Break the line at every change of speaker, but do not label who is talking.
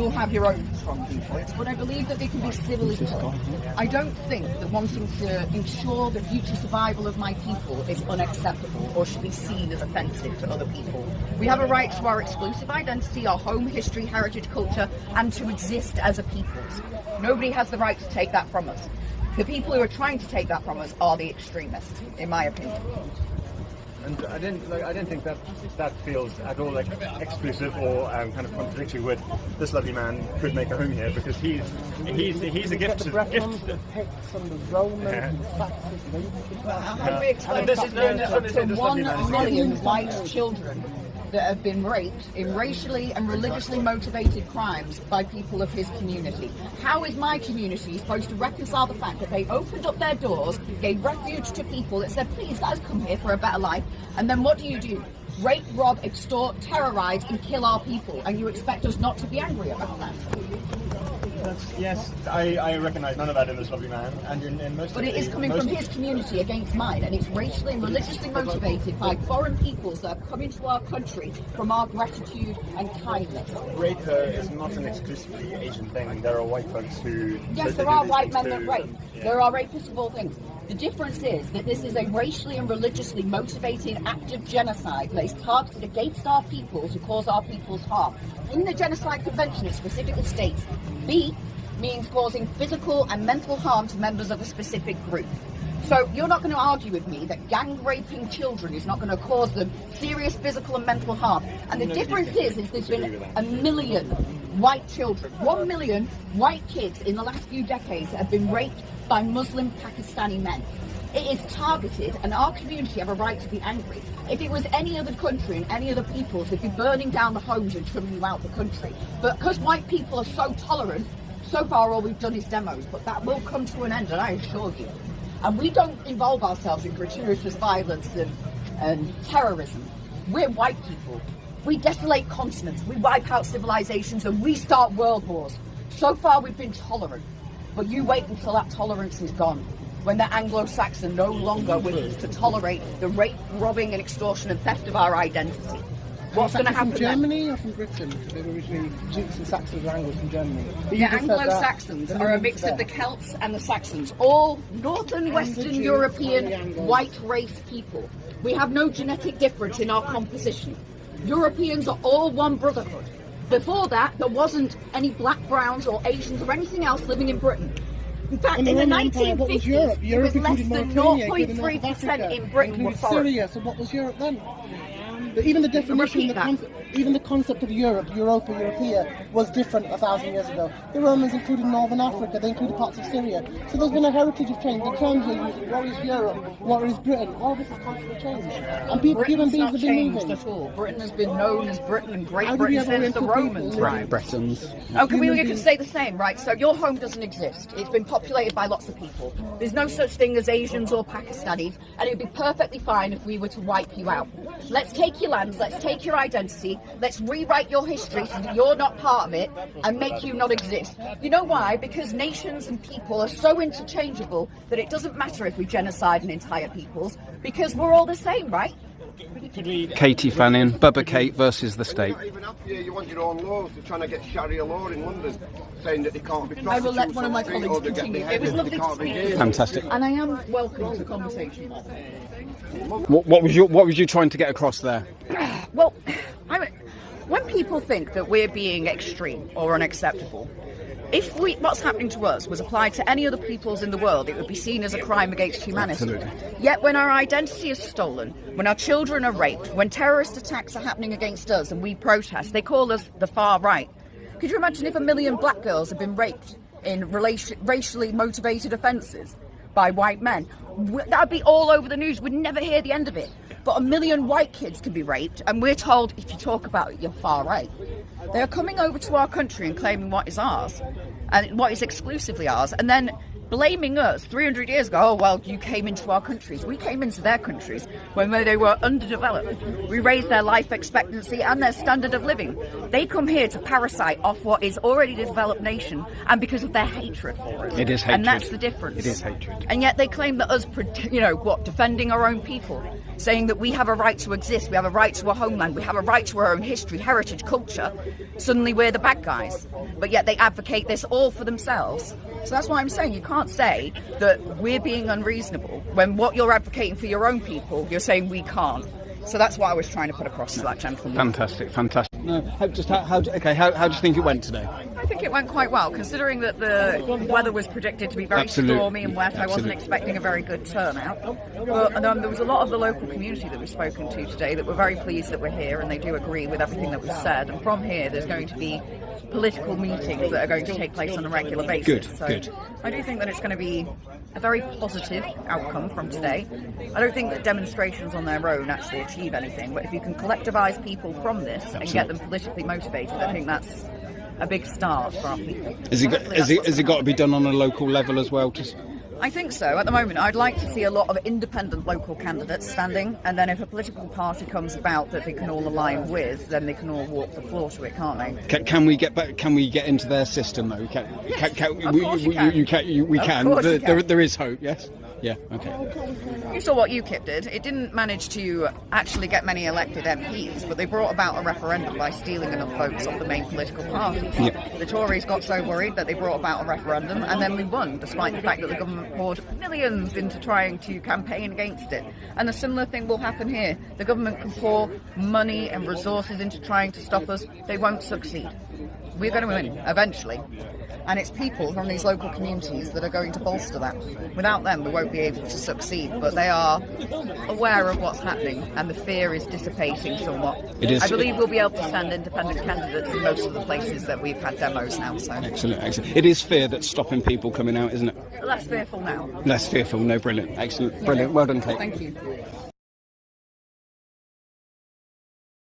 you'll have your own strong viewpoints, but I believe that they can be civilly taught. I don't think that wanting to ensure the future survival of my people is unacceptable or should be seen as offensive to other people. We have a right to our exclusive identity, our home, history, heritage, culture, and to exist as a peoples. Nobody has the right to take that from us. The people who are trying to take that from us are the extremists, in my opinion.
And I didn't think that feels at all like exclusive or kind of contradictory with this lovely man could make a home here, because he's a gift to
the Picts and the Romans and the Saxons.
How do we explain to 1 million white children that have been raped in racially and religiously motivated crimes by people of his community? How is my community supposed to reconcile the fact that they opened up their doors, gave refuge to people that said, please guys, come here for a better life, and then what do? Rape, rob, extort, terrorise and kill our people, and you expect us not to be angry about that?
Yes, I recognise none of that in this lovely man, and in most.
But it is coming from his community against mine, and it's racially and religiously motivated by foreign peoples that have come into our country from our gratitude and kindness.
Rape is not an exclusively Asian thing. There are white folks who.
Yes, there are white men that rape. Yeah. There are rapists of all things. The difference is that this is a racially and religiously motivated act of genocide that is targeted against our people to cause our people's harm. In the Genocide Convention, it specifically states, B means causing physical and mental harm to members of a specific group. So you're not going to argue with me that gang raping children is not going to cause them serious physical and mental harm. And the difference is there's been 1 million white children, 1 million white kids in the last few decades that have been raped by Muslim Pakistani men. It is targeted, and our community have a right to be angry. If it was any other country and any other peoples, they'd be burning down the homes and shoving you out the country. But because white people are so tolerant, so far all we've done is demos, but that will come to an end, and I assure you. And we don't involve ourselves in gratuitous violence and terrorism. We're white people. We desolate continents, we wipe out civilizations, and we start world wars. So far we've been tolerant, but you wait until that tolerance is gone, when the Anglo-Saxon no longer wishes to tolerate the rape, robbing and extortion and theft of our identity. What's going to happen
from Germany or from Britain? They were originally Jutes and Saxons or Angles from Germany.
The Anglo-Saxons are a mix of the Celts and the Saxons, all northern Western European white race people. We have no genetic difference in our composition. Europeans are all one brotherhood. Before that, there wasn't any black, browns or Asians or anything else living in Britain. In fact, in the 1950s, it was less than 0.3% in Britain were foreign.
Syria, so what was Europe then? Even the definition, even the concept of Europe, Europa, Europea, was different 1,000 years ago. The Romans included Northern Africa, they included parts of Syria. So there's been a heritage of change. The terms you're using, what is Europe, what is Britain, all this has constantly changed. And human beings have been moving.
At all. Britain has been known as Britain and Great Britain since the Romans.
Right, Britons.
Okay, we could say the same, right? So your home doesn't exist. It's been populated by lots of people. There's no such thing as Asians or Pakistanis, and it'd be perfectly fine if we were to wipe you out. Let's take your lands, let's take your identity, let's rewrite your history so that you're not part of it and make you not exist. You know why? Because nations and people are so interchangeable that it doesn't matter if we genocide an entire peoples, because we're all the same, right?
Katie Fannin, Bubba Kate versus the state.
Even up here, you want your own laws. They're trying to get Sharia law in London, saying that they can't be prostitutes.
I will let one of my colleagues continue. It was lovely to speak to you.
Fantastic.
And I am welcome to conversation.
What was you trying to get across there?
Well, when people think that we're being extreme or unacceptable, if what's happening to us was applied to any other peoples in the world, it would be seen as a crime against humanity.
Absolutely.
Yet when our identity is stolen, when our children are raped, when terrorist attacks are happening against us and we protest, they call us the far right. Could you imagine if 1 million black girls had been raped in racially motivated offences by white men? That would be all over the news. We'd never hear the end of it. But 1 million white kids can be raped, and we're told, if you talk about it, you're far right. They are coming over to our country and claiming what is ours, and what is exclusively ours, and then blaming us 300 years ago. Oh, well, you came into our countries. We came into their countries when they were underdeveloped. We raised their life expectancy and their standard of living. They come here to parasite off what is already a developed nation, and because of their hatred for us.
It is hatred.
And that's the difference.
It is hatred.
And yet they claim that us, defending our own people. saying that we have a right to exist, we have a right to a homeland, we have a right to our own history, heritage, culture, suddenly we're the bad guys. But yet they advocate this all for themselves. So that's why I'm saying you can't say that we're being unreasonable when what you're advocating for your own people, you're saying we can't. So that's what I was trying to put across to that gentleman.
Fantastic, fantastic. No, how do you think it went today?
I think it went quite well, considering that the weather was predicted to be very stormy and wet. I wasn't expecting a very good turnout. But there was a lot of the local community that we've spoken to today that were very pleased that we're here, and they do agree with everything that was said. And from here, there's going to be political meetings that are going to take place on a regular basis.
Good.
I do think that it's going to be a very positive outcome from today. I don't think that demonstrations on their own actually achieve anything, but if you can collectivise people from this and get them politically motivated, I think that's a big start for our people.
Has it got to be done on a local level as well?
I think so. At the moment, I'd like to see a lot of independent local candidates standing, and then if a political party comes about that they can all align with, then they can all walk the floor to it, can't they?
Can we get back? Can we get into their system though? We can. There is hope. Yes. Yeah. Okay.
You saw what UKIP did. It didn't manage to actually get many elected MPs, but they brought about a referendum by stealing enough votes off the main political parties.
Yeah.
The Tories got so worried that they brought about a referendum, and then we won, despite the fact that the government poured millions into trying to campaign against it. And a similar thing will happen here. The government can pour money and resources into trying to stop us. They won't succeed. We're going to win, eventually. And it's people from these local communities that are going to bolster that. Without them, we won't be able to succeed. But they are aware of what's happening, and the fear is dissipating somewhat. I believe we'll be able to send independent candidates in most of the places that we've had demos now. So.
Excellent. It is fear that's stopping people coming out, isn't it?
Less fearful now.
Less fearful. No, brilliant. Excellent. Brilliant. Well done, Kate.
Thank you.